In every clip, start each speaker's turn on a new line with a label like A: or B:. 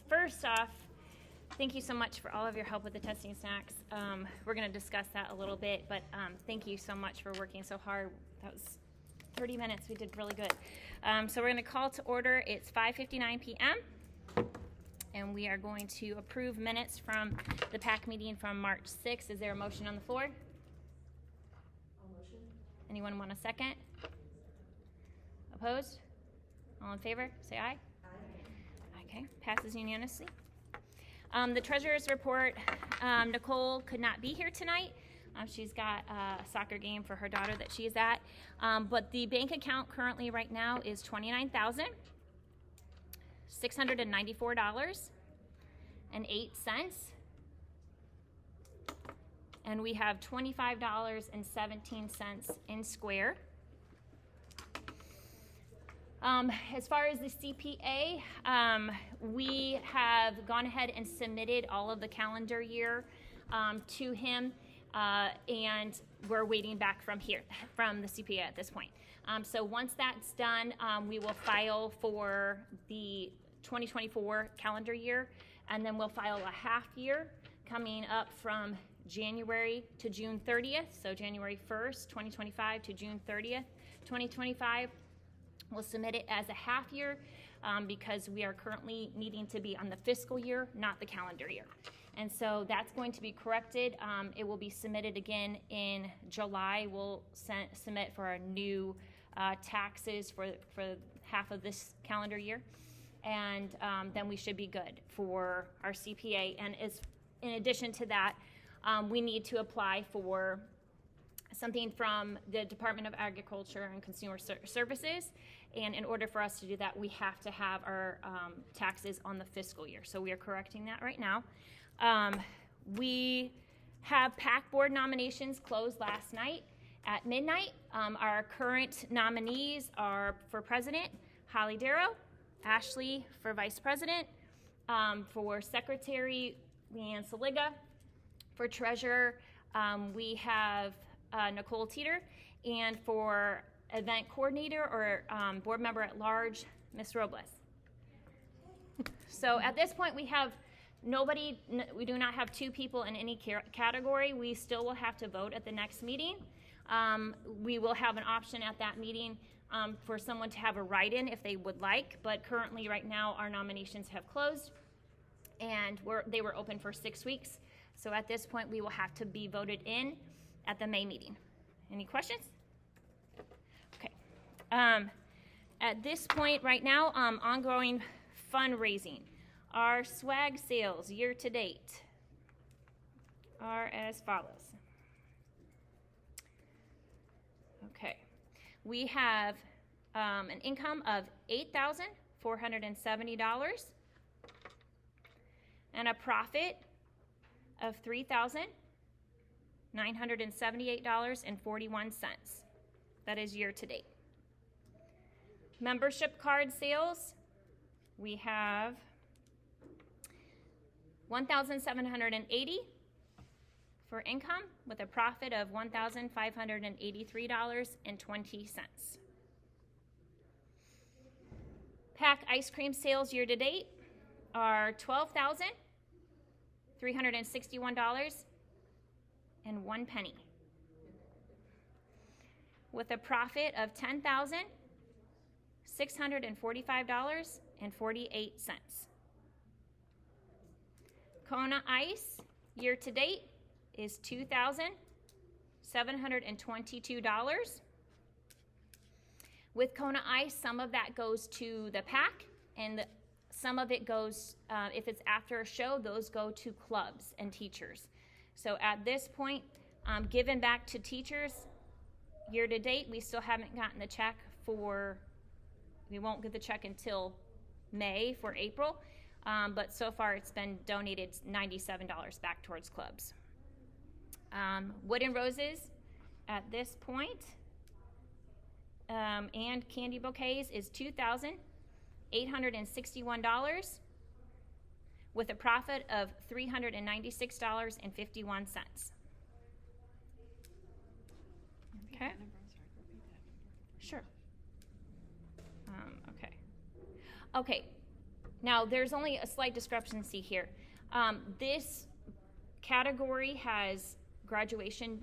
A: First off, thank you so much for all of your help with the testing snacks. We're going to discuss that a little bit, but thank you so much for working so hard. That was 30 minutes. We did really good. So we're going to call to order. It's 5:59 p.m. and we are going to approve minutes from the PAC meeting from March 6th. Is there a motion on the floor? Motion. Anyone want a second? Opposed? All in favor? Say aye. Aye. Okay, passes unanimously. The treasurer's report, Nicole could not be here tonight. She's got a soccer game for her daughter that she is at. But the bank account currently right now is $29,694.08. And we have $25.17 in Square. As far as the CPA, we have gone ahead and submitted all of the calendar year to him, and we're waiting back from the CPA at this point. So once that's done, we will file for the 2024 calendar year, and then we'll file a half year coming up from January to June 30th, so January 1st, 2025 to June 30th, 2025. We'll submit it as a half year because we are currently needing to be on the fiscal year, not the calendar year. And so that's going to be corrected. It will be submitted again in July. We'll submit for our new taxes for half of this calendar year. And then we should be good for our CPA. And in addition to that, we need to apply for something from the Department of Agriculture and Consumer Services, and in order for us to do that, we have to have our taxes on the fiscal year. So we are correcting that right now. We have PAC Board Nominations closed last night at midnight. Our current nominees are for President, Hollie Darrow, Ashley for Vice President, for Secretary, LeAnn Saliga, for Treasurer, we have Nicole Teater, and for event coordinator or board member at large, Ms. Robles. So at this point, we have nobody. We do not have two people in any category. We still will have to vote at the next meeting. We will have an option at that meeting for someone to have a write-in if they would like, but currently right now our nominations have closed, and they were open for 6 weeks. So at this point, we will have to be voted in at the May meeting. Any questions? Okay. At this point right now, ongoing fundraising. Our swag sales year to date are as follows. Okay. We have an income of $8,470 and a profit of $3,978.41. That is year to date. Membership card sales, we have 1,780 for income with a profit of $1,583.20. PAC ice cream sales year to date are $12,361.01 with a profit of $10,645.48. Kona Ice year to date is $2,722. With Kona Ice, some of that goes to the PAC, and some of it goes, if it's after a show, those go to clubs and teachers. So at this point, given back to teachers, year to date, we still haven't gotten the check we won't get the check until May for April, but so far it's been donated $97 back towards clubs. Wood and Roses at this point, and candy bouquets is $2,861 with a profit of $396.51. Okay. Sure. Okay. Now, there's only a slight discrepancy here. This category has graduation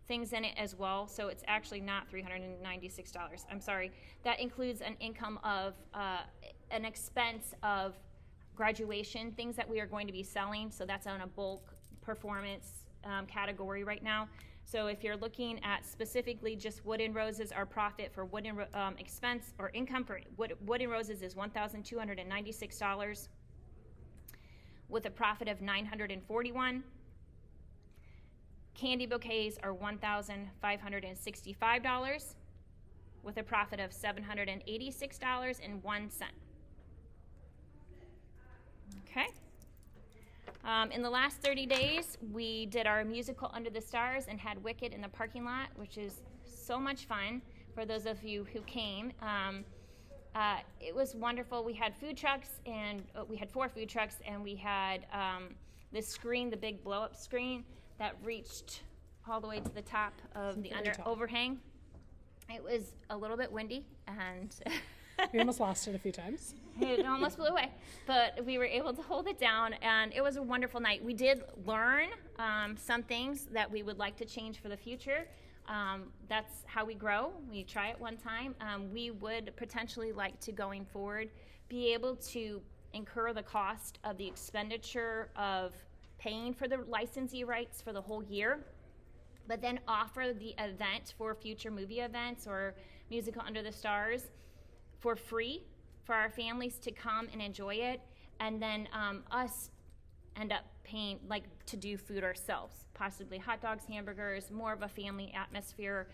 A: things in it as well, so it's actually not $396. I'm sorry. That includes an income of an expense of graduation things that we are going to be selling, so that's on a bulk performance category right now. So if you're looking at specifically just Wood and Roses, our profit for Wood and expense or income for Wood and Roses is $1,296 with a profit of $941. Candy bouquets are $1,565 with a profit of $786.01. Okay. In the last 30 days, we did our musical Under the Stars and had Wicked in the parking lot, which is so much fun for those of you who came. It was wonderful. We had food trucks, and we had 4 food trucks, and we had this screen, the big blow-up screen, that reached all the way to the top of the overhang. It was a little bit windy, and
B: we almost lost it a few times.
A: It almost blew away, but we were able to hold it down, and it was a wonderful night. We did learn some things that we would like to change for the future. That's how we grow. We try it one time. We would potentially like to, going forward, be able to incur the cost of the expenditure of paying for the licensee rights for the whole year, but then offer the event for future movie events or musical Under the Stars for free for our families to come and enjoy it, and then us end up paying, like, to do food ourselves, possibly hot dogs, hamburgers, more of a family atmosphere.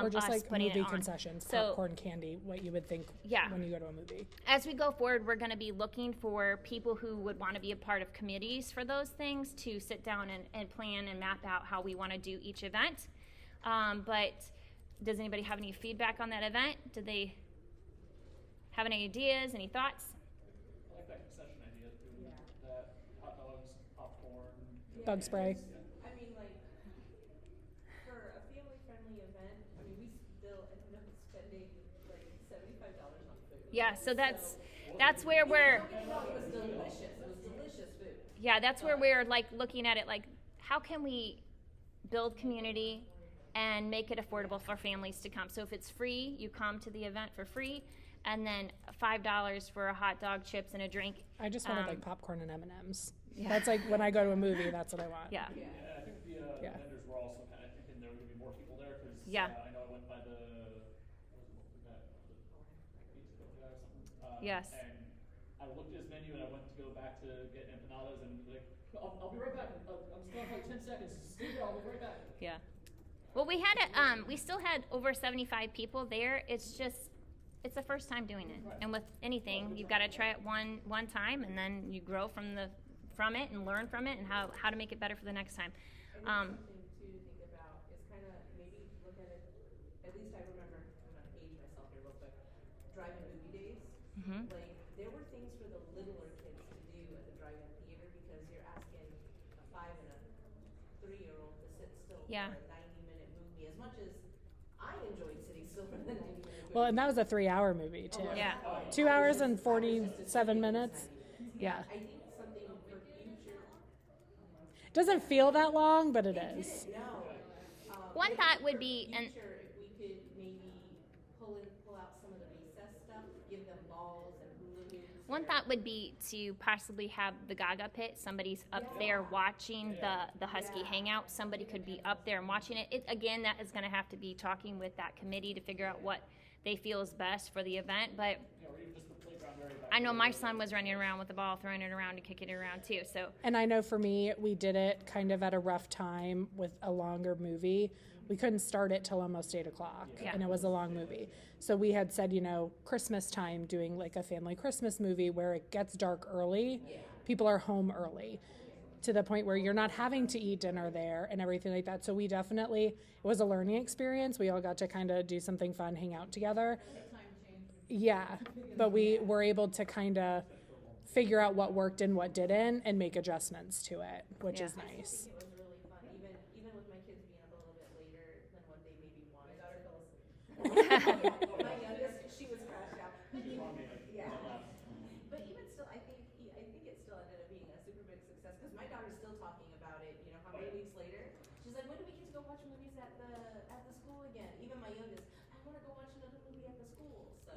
B: Or just like movie concessions, popcorn, candy, what you would think when you go to a movie.
A: As we go forward, we're going to be looking for people who would want to be a part of committees for those things to sit down and plan and map out how we want to do each event. But does anybody have any feedback on that event? Did they have any ideas, any thoughts?
C: I like that concession idea too. That hot dogs, popcorn,
B: bug spray.
D: I mean, like, for a family-friendly event, I mean, we still ended up spending like $75 on food.
A: Yeah, so that's where we're.
D: Don't get me wrong, it was delicious. It was delicious food.
A: Yeah, that's where we're like looking at it like, how can we build community and make it affordable for families to come? So if it's free, you come to the event for free, and then $5 for a hot dog, chips, and a drink.
B: I just wanted like popcorn and M&Ms. Yeah. That's like when I go to a movie, that's what I want.
A: Yeah.
C: Yeah, I think the vendors were also kind of thinking there were going to be more people there because
A: Yeah.
C: I know I went by the pizza guy or something.
A: Yes.
C: And I looked at his menu and I went to go back to get empanadas and like, I'll be right back. I'm still like 10 seconds. Stay there. I'll be right back.
A: Yeah. Well, we had we still had over 75 people there. It's the first time doing it, and with anything, you've got to try it one time, and then you grow from it and learn from it, and how to make it better for the next time.
D: Something to think about is kind of maybe look at it. At least I remember. I'm gonna age myself here real quick. Drive-in movie days.
A: Mm-hmm.
D: Like, there were things for the littler kids to do at the drive-in theater because you're asking a 5 and a 3-year-old to sit still for a 90-minute movie. As much as I enjoyed sitting still for the 90-minute movie.
B: Well, and that was a 3-hour movie too.
A: Yeah.
B: 2 hours and 47 minutes. Yeah.
D: I think something for future.
B: Doesn't feel that long, but it is.
D: No.
A: One thought would be, and
D: Future, if we could maybe pull out some of the recess stuff, give them balls and hula hoops.
A: one thought would be to possibly have the Gaga pit. Somebody's up there watching the Husky hangout. Somebody could be up there and watching it. Again, that is going to have to be talking with that committee to figure out what they feel is best for the event. But
C: Or even just the playground area back
A: I know my son was running around with the ball, throwing it around and kicking it around too. So
B: And I know for me, we did it kind of at a rough time with a longer movie. We couldn't start it till almost 8 o'clock, and it was a long movie. So we had said, Christmas time, doing like a family Christmas movie where it gets dark early. People are home early to the point where you're not having to eat dinner there and everything like that. So we definitely, it was a learning experience. We all got to kind of do something fun, hang out together. Yeah, but we were able to kind of figure out what worked and what didn't and make adjustments to it, which is nice.
D: It was really fun, even with my kids being up a little bit later than what they maybe wanted. My youngest, she was crashed out. Yeah. But even still, I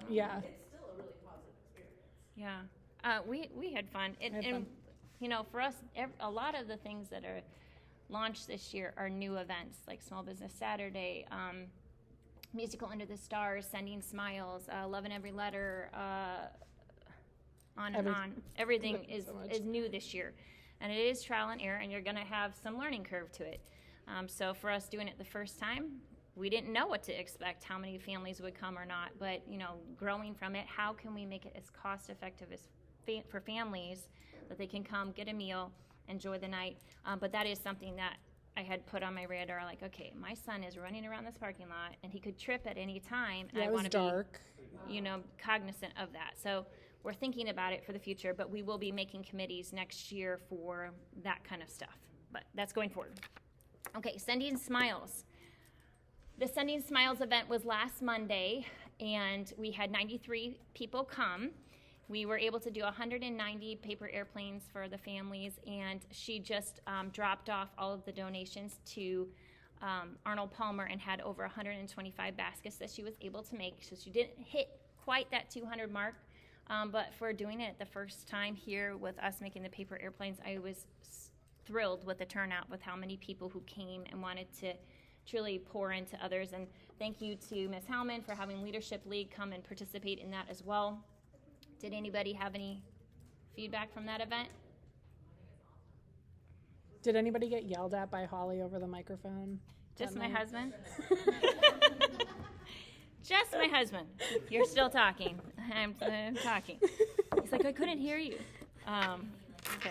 B: Yeah.
D: It's still a really positive experience.
A: Yeah. We had fun.
B: Had
A: And
B: fun.
A: you know, for us, a lot of the things that are launched this year are new events, like Small Business Saturday, Musical Under the Stars, Sending Smiles, Love in Every Letter, on and on. Everything is new this year. And it is trial and error, and you're going to have some learning curve to it. So for us doing it the first time, we didn't know what to expect, how many families would come or not. But, you know, growing from it, how can we make it as cost effective as for families that they can come, get a meal, enjoy the night. But that is something that I had put on my radar, like, okay, my son is running around this parking lot, and he could trip at any time. And
B: Yeah,
A: I
B: it was
A: want to
B: dark.
A: be, you know, cognizant of that. So we're thinking about it for the future, but we will be making committees next year for that kind of stuff. But that's going forward. Okay, Sending Smiles. The Sending Smiles event was last Monday, and we had 93 people come. We were able to do 190 paper airplanes for the families, and she just dropped off all of the donations to Arnold Palmer and had over 125 baskets that she was able to make. So she didn't hit quite that 200 mark, but for doing it the first time here with us making the paper airplanes, I was thrilled with the turnout, with how many people who came and wanted to truly pour into others. And thank you to Ms. Howman for having Leadership League come and participate in that as well. Did anybody have any feedback from that event?
B: Did anybody get yelled at by Hollie over the microphone?
A: Just
B: that
A: my
B: night?
A: husband. Just my husband. You're still talking. I'm talking. He's like, I couldn't hear you. Okay.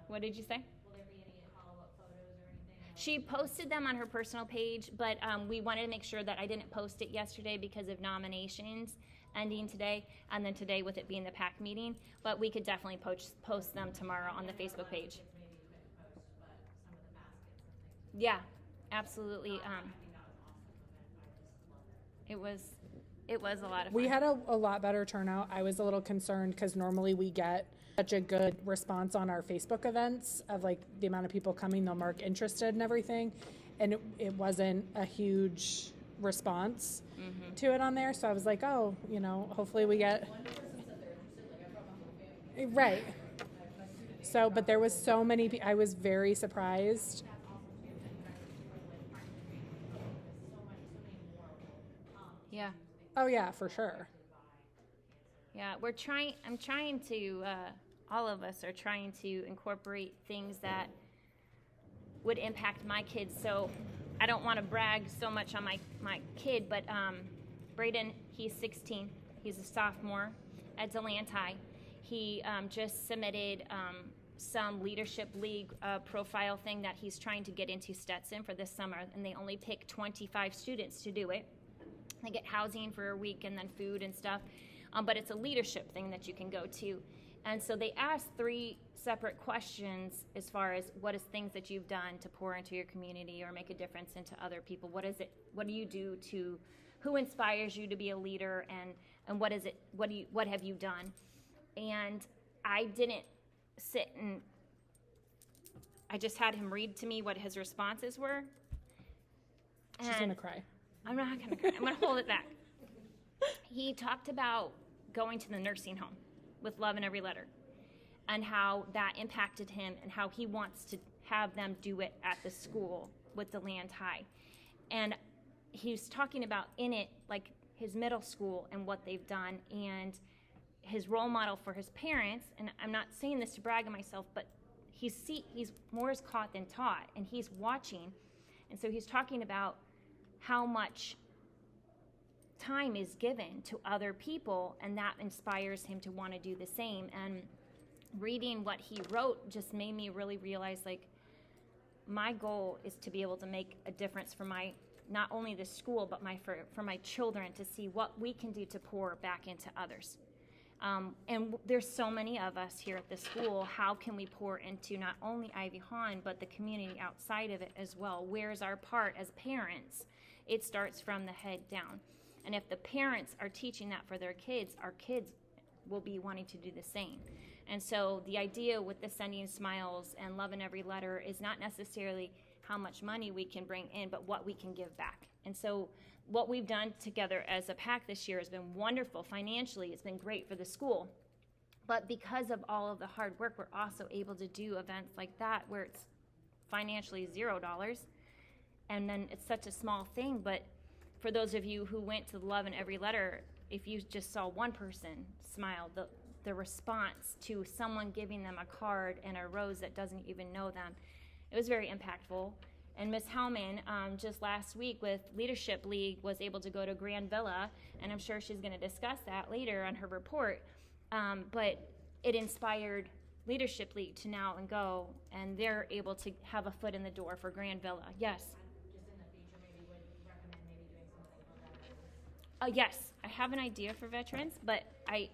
A: What did you say?
E: Will there be any follow-up photos or anything?
A: She posted them on her personal page, but we wanted to make sure that I didn't post it yesterday because of nominations ending today, and then today with it being the PAC meeting. But we could definitely post them tomorrow on the Facebook page.
E: Maybe you couldn't post, but some of the baskets and things.
A: Yeah, absolutely.
E: I think that was awesome event. I just love it.
A: It was a lot of fun.
B: We had a lot better turnout. I was a little concerned because normally we get such a good response on our Facebook events of like the amount of people coming, they'll mark interested and everything. And it wasn't a huge response to it on there. So I was like, oh, you know, hopefully we get. Right. So, but there was so many, I was very surprised.
A: Yeah.
B: Oh yeah, for sure.
A: Yeah, I'm trying to, all of us are trying to incorporate things that would impact my kids. So I don't want to brag so much on my kid, but Braden, he's 16. He's a sophomore at DeLand High. He just submitted some Leadership League profile thing that he's trying to get into Stetson for this summer, and they only pick 25 students to do it. They get housing for a week and then food and stuff. But it's a leadership thing that you can go to. And so they asked 3 separate questions as far as what is things that you've done to pour into your community or make a difference into other people. What is it? What do you do to, who inspires you to be a leader, and what is it? What have you done? And I didn't sit and, I just had him read to me what his responses were.
B: She's
A: And
B: gonna cry.
A: I'm not gonna cry. I'm gonna hold it back. He talked about going to the nursing home with Love in Every Letter and how that impacted him and how he wants to have them do it at the school with DeLand High. And he was talking about in it, like his middle school and what they've done and his role model for his parents. And I'm not saying this to brag on myself, but he's more is caught than taught, and he's watching. And so he's talking about how much time is given to other people, and that inspires him to want to do the same. And reading what he wrote just made me really realize, like, my goal is to be able to make a difference for my, not only the school, but for my children, to see what we can do to pour back into others. And there's so many of us here at the school. How can we pour into not only Ivy Hawn, but the community outside of it as well? Where's our part as parents? It starts from the head down. And if the parents are teaching that for their kids, our kids will be wanting to do the same. And so the idea with the Sending Smiles and Love in Every Letter is not necessarily how much money we can bring in, but what we can give back. And so what we've done together as a PAC this year has been wonderful. Financially, it's been great for the school. But because of all of the hard work, we're also able to do events like that where it's financially $0. And then it's such a small thing. But for those of you who went to Love in Every Letter, if you just saw one person smile, the response to someone giving them a card and a rose that doesn't even know them, it was very impactful. And Ms. Hellman, just last week with Leadership League, was able to go to Grand Villa, and I'm sure she's going to discuss that later on her report. But it inspired Leadership League to now and go, and they're able to have a foot in the door for Grand Villa. Yes?
E: Just in the future, maybe would recommend maybe doing something for veterans?
A: Yes, I have an idea for veterans, but I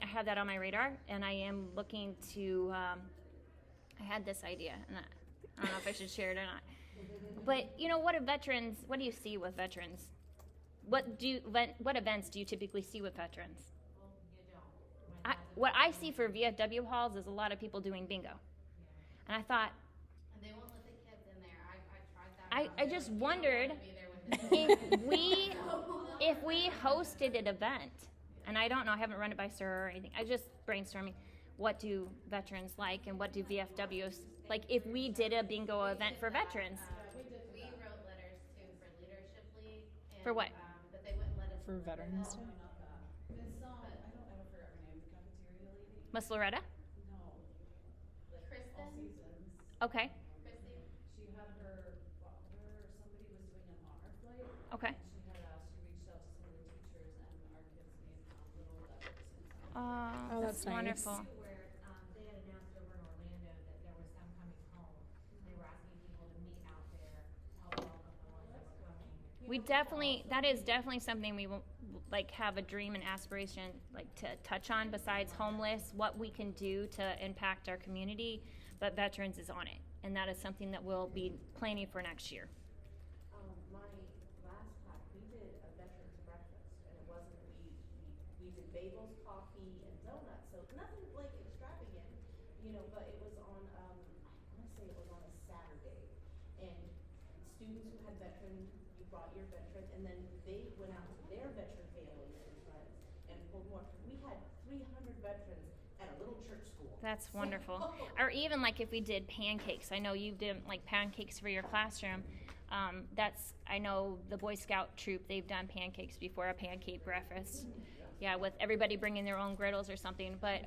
A: have that on my radar, and I am looking to, I had this idea, and I don't know if I should share it or not. But what do you see with veterans? What events do you typically see with veterans?
E: Well, you don't.
A: What I see for VFW halls is a lot of people doing bingo. And I thought,
E: And they won't let the kids in there. I tried that.
A: I just wondered if we hosted an event, and I don't know, I haven't run it by Sir or anything. I just brainstorming, what do veterans like and what do VFWs like if we did a bingo event for veterans?
E: We wrote letters too for Leadership League. And,
A: For what?
E: But they wouldn't let us.
B: For Veterans Day?
F: I forgot her name, the cafeteria lady.
A: Miss Loretta?
F: No,
E: Kristen?
F: all seasons.
A: Okay,
E: Christy?
F: She had her butler or somebody was doing an honor flight.
A: okay.
F: And she reached out to some of the teachers and our kids made little letters and
A: Oh,
B: that's nice.
A: wonderful.
E: Where they had announced over in Orlando that there was some coming home. They were asking people to meet out there to help welcome the ones that were coming.
A: That is definitely something we will like have a dream and aspiration like to touch on besides homeless, what we can do to impact our community, but veterans is on it. And that is something that we'll be planning for next year.
D: My last pack, we did a veterans breakfast, and it wasn't, we did bagels, coffee, and donuts, so nothing like extravagant, but it was on, I wanna say it was on a Saturday. And students who had veteran, you brought your veteran, and then they went out to their veteran families and friends and pulled more. We had 300 veterans at a little church school.
A: That's wonderful. Or even like if we did pancakes. I know you did like pancakes for your classroom. I know the Boy Scout troop, they've done pancakes before, a pancake breakfast. Yeah, with everybody bringing their own griddles or something. But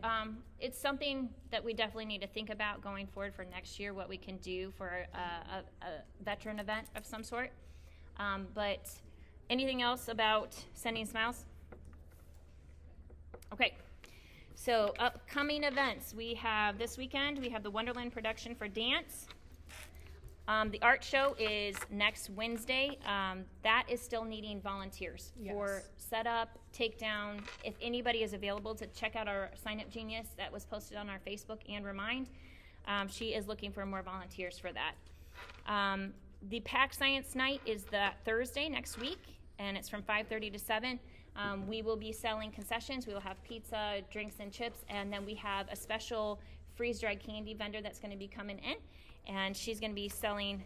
A: it's something that we definitely need to think about going forward for next year, what we can do for a veteran event of some sort. But anything else about sending smiles? Okay. So upcoming events, we have this weekend, we have the Wonderland production for dance. The art show is next Wednesday. That is still needing volunteers for setup, takedown. If anybody is available to check out our Sign Up Genius that was posted on our Facebook and Remind, she is looking for more volunteers for that. The PAC Science Night is the Thursday next week, and it's from 5:30 to 7. We will be selling concessions. We will have pizza, drinks, and chips, and then we have a special freeze-dried candy vendor that's going to be coming in, and she's going to be selling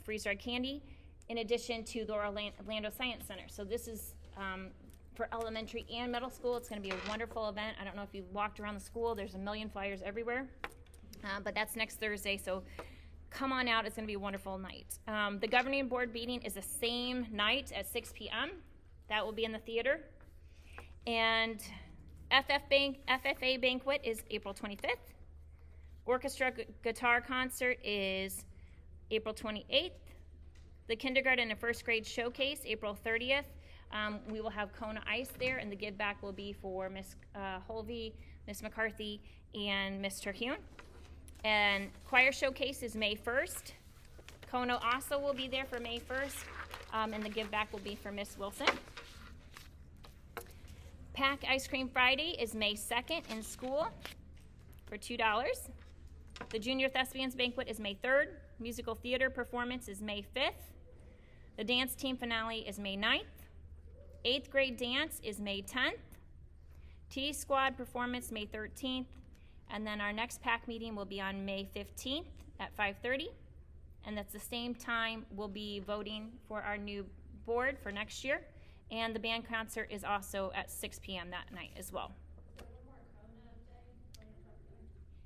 A: freeze-dried candy in addition to the Orlando Science Center. So this is for elementary and middle school. It's going to be a wonderful event. I don't know if you've walked around the school. There's a million flyers everywhere, but that's next Thursday, so come on out. It's going to be a wonderful night. The governing board meeting is the same night at 6 p.m. That will be in the theater. And FFA banquet is April 25th. Orchestra guitar concert is April 28th. The kindergarten and first grade showcase, April 30th. We will have Kona Ice there, and the give back will be for Miss Holvey, Miss McCarthy, and Miss Terhune. And choir showcase is May 1st. Kona also will be there for May 1st, and the give back will be for Miss Wilson. PAC Ice Cream Friday is May 2nd in school for $2. The Junior Thespians Banquet is May 3rd. Musical theater performance is May 5th. The dance team finale is May 9th. 8th grade dance is May 10th. T-Squad performance May 13th. And then our next PAC meeting will be on May 15th at 5:30. and that's the same time we'll be voting for our new board for next year. And the band concert is also at 6 p.m. that night as well.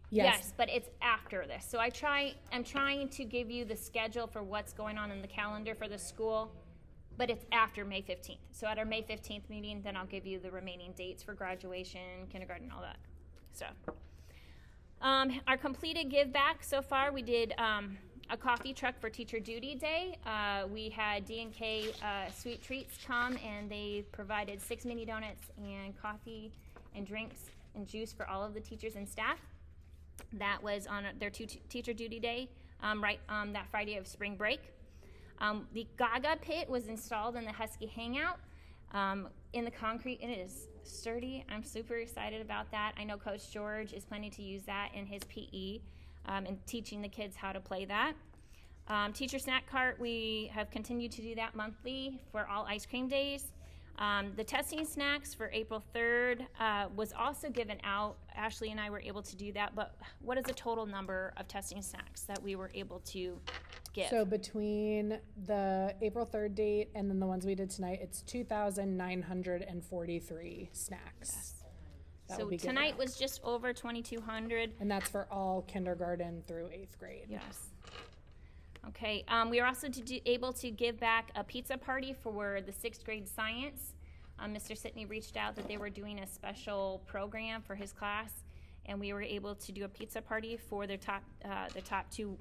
A: Yes, but it's after this. So I'm trying to give you the schedule for what's going on in the calendar for the school, but it's after May 15th. So at our May 15th meeting, then I'll give you the remaining dates for graduation, kindergarten, all that. So our completed give back so far, we did a coffee truck for Teacher Duty Day. We had D&K Sweet Treats come, and they provided 6 mini donuts and coffee and drinks and juice for all of the teachers and staff. That was on their Teacher Duty Day, right that Friday of spring break. The Gaga pit was installed in the Husky Hangout in the concrete. It is sturdy. I'm super excited about that. I know Coach George is planning to use that in his PE and teaching the kids how to play that. Teacher Snack Cart, we have continued to do that monthly for all ice cream days. The testing snacks for April 3rd was also given out. Ashley and I were able to do that, but what is the total number of testing snacks that we were able to give?
B: So between the April 3rd date and then the ones we did tonight, it's 2,943 snacks.
A: Yes.
B: That
A: So
B: will be given
A: tonight
B: out.
A: was just over 2,200.
B: And that's for all kindergarten through 8th grade.
A: Yes. Okay, we are also able to give back a pizza party for the 6th grade science. Mr. Sitney reached out that they were doing a special program for his class, and we were able to do a pizza party for the top 2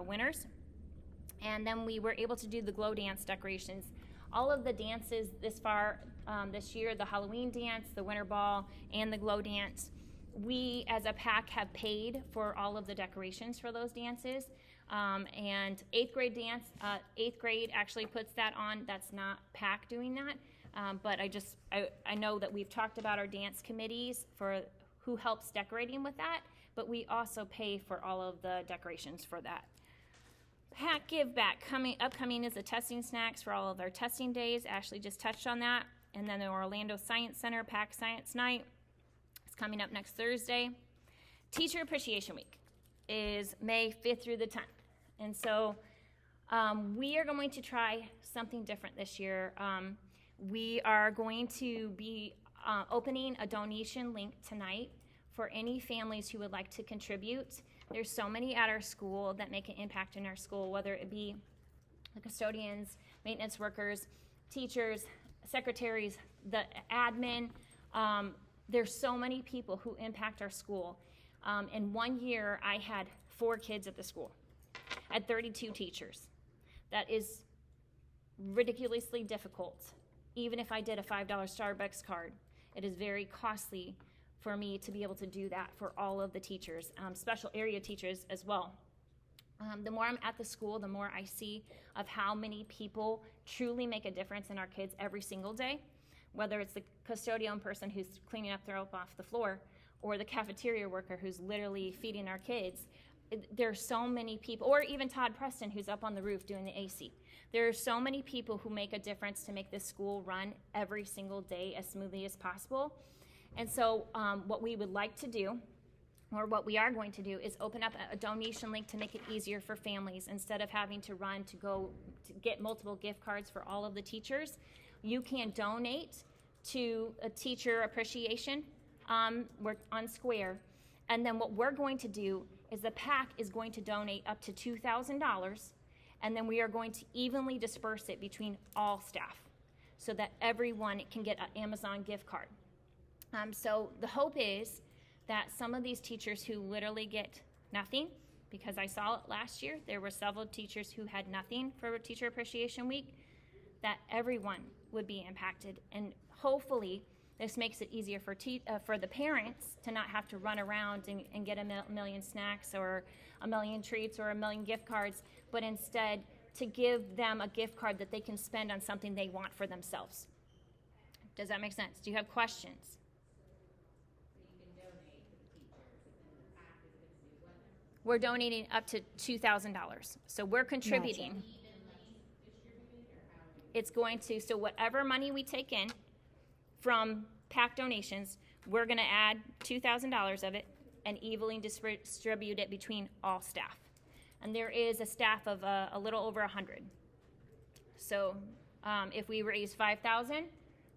A: winners. And then we were able to do the glow dance decorations. All of the dances this year, the Halloween dance, the winter ball, and the glow dance, we as a PAC have paid for all of the decorations for those dances. And 8th grade dance, 8th grade actually puts that on. That's not PAC doing that. But I know that we've talked about our dance committees for who helps decorating with that, but we also pay for all of the decorations for that. PAC Giveback upcoming is the testing snacks for all of our testing days. Ashley just touched on that. And then the Orlando Science Center PAC Science Night is coming up next Thursday. Teacher Appreciation Week is May 5th through the 10th. And so we are going to try something different this year. We are going to be opening a donation link tonight for any families who would like to contribute. There's so many at our school that make an impact in our school, whether it be the custodians, maintenance workers, teachers, secretaries, the admin. There's so many people who impact our school. In 1 year, I had 4 kids at the school. I had 32 teachers. That is ridiculously difficult. Even if I did a $5 Starbucks card, it is very costly for me to be able to do that for all of the teachers, special area teachers as well. The more I'm at the school, the more I see of how many people truly make a difference in our kids every single day, whether it's the custodian person who's cleaning up off the floor or the cafeteria worker who's literally feeding our kids. There's so many people, or even Todd Preston who's up on the roof doing the AC. There are so many people who make a difference to make this school run every single day as smoothly as possible. And so what we would like to do, or what we are going to do, is open up a donation link to make it easier for families. Instead of having to run to go to get multiple gift cards for all of the teachers, you can donate to a teacher appreciation. We're on Square. And then what we're going to do is the PAC is going to donate up to $2,000, and then we are going to evenly disperse it between all staff so that everyone can get an Amazon gift card. So the hope is that some of these teachers who literally get nothing, because I saw it last year, there were several teachers who had nothing for Teacher Appreciation Week, that everyone would be impacted. And hopefully this makes it easier for the parents to not have to run around and get a million snacks or a million treats or a million gift cards, but instead to give them a gift card that they can spend on something they want for themselves. Does that make sense? Do you have questions? We're donating up to $2,000. So we're contributing. It's going to, so whatever money we take in from PAC donations, we're going to add $2,000 of it and evenly distribute it between all staff. and there is a staff of a little over 100. So if we raise 5,000,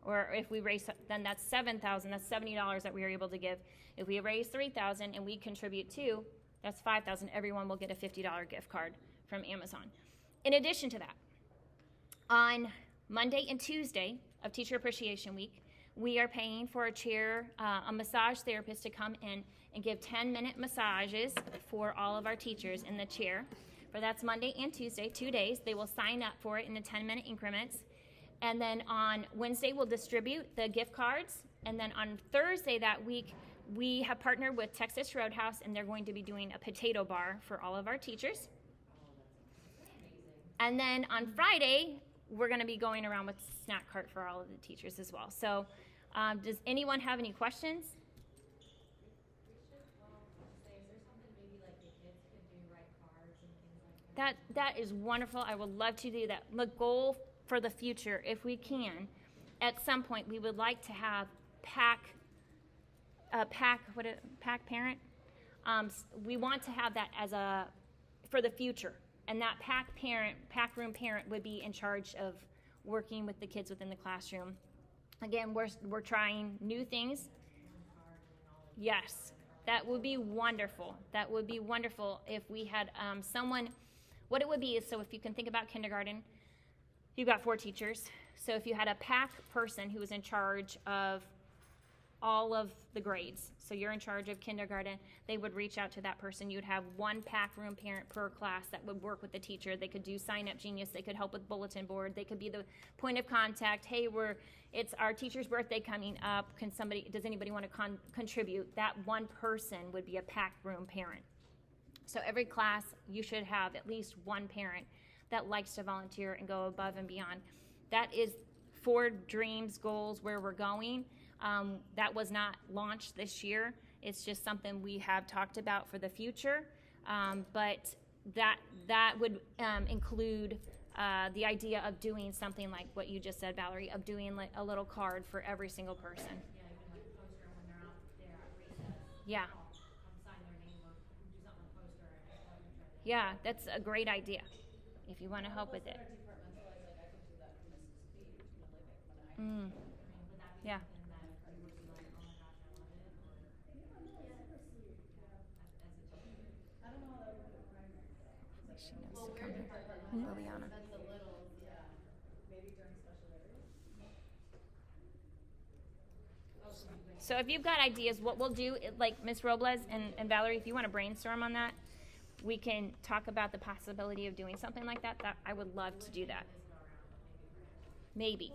A: or if we raise, then that's 7,000. That's $70 that we are able to give. If we raise 3,000 and we contribute 2, that's 5,000. Everyone will get a $50 gift card from Amazon. In addition to that, on Monday and Tuesday of Teacher Appreciation Week, we are paying for a massage therapist to come in and give 10-minute massages for all of our teachers in the chair. That's Monday and Tuesday, 2 days. They will sign up for it in the 10-minute increments. And then on Wednesday, we'll distribute the gift cards. And then on Thursday that week, we have partnered with Texas Roadhouse, and they're going to be doing a potato bar for all of our teachers. And then on Friday, we're going to be going around with a snack cart for all of the teachers as well. So does anyone have any questions? That is wonderful. I would love to do that. The goal for the future, if we can, at some point, we would like to have PAC parent. We want to have that as for the future. And that PAC room parent would be in charge of working with the kids within the classroom. Again, we're trying new things. Yes, that would be wonderful. That would be wonderful if we had someone. What it would be is, so if you can think about kindergarten, you've got 4 teachers. So if you had a PAC person who was in charge of all of the grades, so you're in charge of kindergarten, they would reach out to that person. You'd have 1 PAC room parent per class that would work with the teacher. They could do Sign Up Genius. They could help with bulletin board. They could be the point of contact. Hey, it's our teacher's birthday coming up. Does anybody want to contribute? That one person would be a PAC room parent. So every class, you should have at least 1 parent that likes to volunteer and go above and beyond. That is 4 dreams, goals, where we're going. That was not launched this year. It's just something we have talked about for the future. But that would include the idea of doing something like what you just said, Valerie, of doing like a little card for every single person.
E: Yeah, even like a poster when they're out there at recess.
A: Yeah.
E: Sign their name or do something on a poster and just let them try to.
A: Yeah, that's a great idea if you want to help with it.
F: Departmentalized, like I could do that from Mrs. Page, like when I.
E: Would that be
A: Yeah.
E: something that you would be like, oh my gosh, I love it? Or as a teacher?
F: I don't know how that would work with primary.
A: She knows
F: Well,
A: to
F: we're
A: come here.
F: departmentalized.
A: Liliana.
F: That's the littles, yeah. Maybe during special areas.
A: So if you've got ideas, what we'll do, like Ms. Robles and Valerie, if you want to brainstorm on that, we can talk about the possibility of doing something like that. That I would love to do that. Maybe.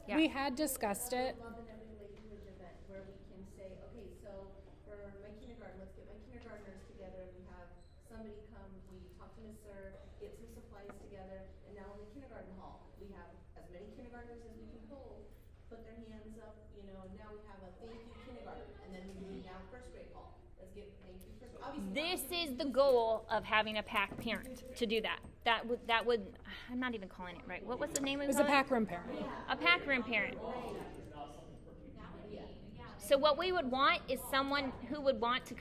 A: Yeah.
B: We had discussed it.
D: I love an every language event where we can say, okay, so for my kindergarten, let's get my kindergartners together. We have somebody come, we talk to Ms. Sir, get some supplies together, and now in the kindergarten hall, we have as many kindergartners as we can hold, put their hands up, now we have a thank you kindergarten, and then we move down first grade hall. Let's get thank you first. Obviously,
A: This is the goal of having a PAC parent to do that. That would. I'm not even calling it right. What was the name of it?
B: It was a PAC room parent.
A: A PAC room parent. So what we would want is someone who would want to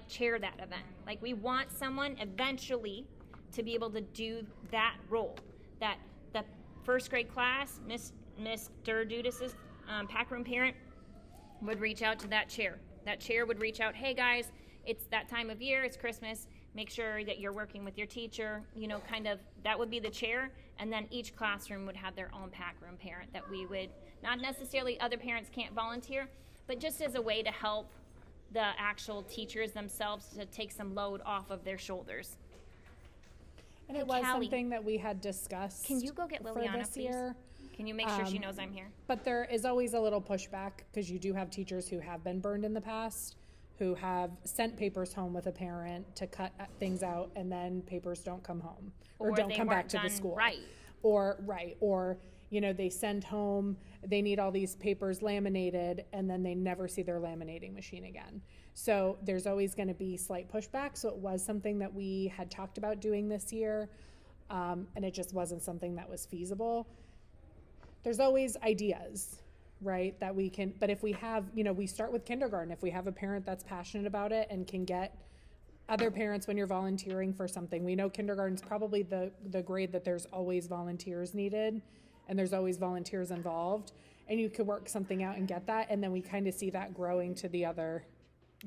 A: chair that event. Like we want someone eventually to be able to do that role. That the first grade class, Mr. Dudis's PAC room parent would reach out to that chair. That chair would reach out, hey guys, it's that time of year, it's Christmas, make sure that you're working with your teacher, that would be the chair, and then each classroom would have their own PAC room parent that we would, not necessarily other parents can't volunteer, but just as a way to help the actual teachers themselves to take some load off of their shoulders.
B: And it was something that we had discussed.
A: Can you go get
B: for
A: LeAnn,
B: this
A: please?
B: year.
A: Can you make sure she knows I'm here?
B: But there is always a little pushback because you do have teachers who have been burned in the past, who have sent papers home with a parent to cut things out, and then papers don't come home or don't come back to the school.
A: Right.
B: Or they send home, they need all these papers laminated, and then they never see their laminating machine again. So there's always going to be slight pushback. So it was something that we had talked about doing this year, and it just wasn't something that was feasible. There's always ideas, right, that we can, but if we have, we start with kindergarten. If we have a parent that's passionate about it and can get other parents when you're volunteering for something. We know kindergarten's probably the grade that there's always volunteers needed and there's always volunteers involved, and you could work something out and get that, and then we kind of see that growing to the other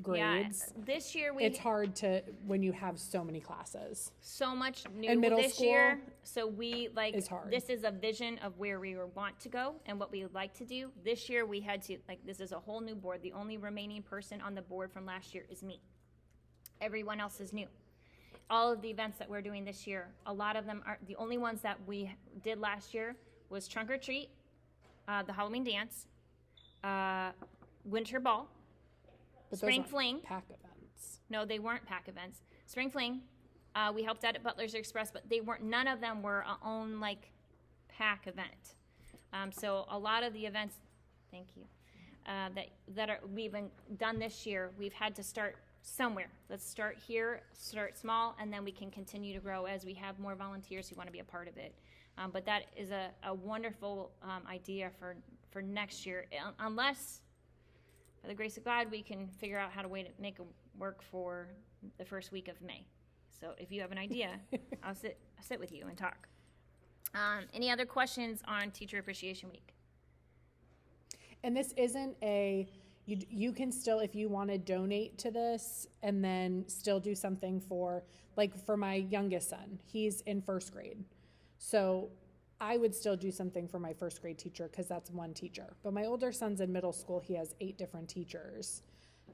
B: grades.
A: Yeah, this year
B: It's hard to, when you have so many classes.
A: so much new
B: And middle
A: this
B: school
A: year. So we
B: is hard.
A: this is a vision of where we want to go and what we would like to do. This year we had to, this is a whole new board. The only remaining person on the board from last year is me. Everyone else is new. All of the events that we're doing this year, a lot of them are, the only ones that we did last year was Trunk or Treat, the Halloween dance, Winter Ball,
B: But those
A: Spring
B: aren't
A: Fling.
B: PAC events.
A: No, they weren't PAC events. Spring Fling, we helped out at Butler's Express, but none of them were our own PAC event. So a lot of the events, thank you, we've done this year, we've had to start somewhere. Let's start here, start small, and then we can continue to grow as we have more volunteers who want to be a part of it. But that is a wonderful idea for next year, unless, by the grace of God, we can figure out how to make it work for the first week of May. So if you have an idea, I'll sit with you and talk. Any other questions on Teacher Appreciation Week?
B: And this isn't you can still, if you want to donate to this and then still do something for my youngest son, he's in first grade. So I would still do something for my first grade teacher because that's one teacher. But my older son's in middle school. He has 8 different teachers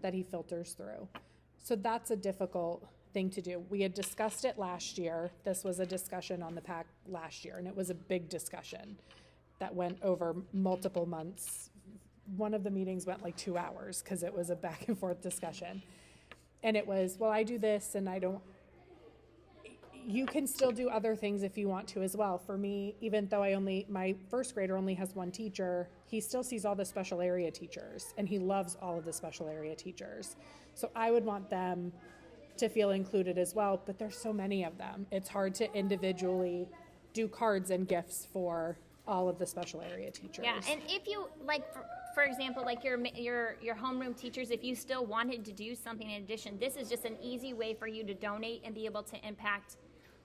B: that he filters through. So that's a difficult thing to do. We had discussed it last year. This was a discussion on the PAC last year, and it was a big discussion that went over multiple months. One of the meetings went 2 hours because it was a back and forth discussion. And it was, well, I do this and I don't. You can still do other things if you want to as well. For me, even though my first grader only has 1 teacher, he still sees all the special area teachers, and he loves all of the special area teachers. So I would want them to feel included as well, but there's so many of them. It's hard to individually do cards and gifts for all of the special area teachers.
A: Yeah, and if you, for example, your homeroom teachers, if you still wanted to do something in addition, this is just an easy way for you to donate and be able to impact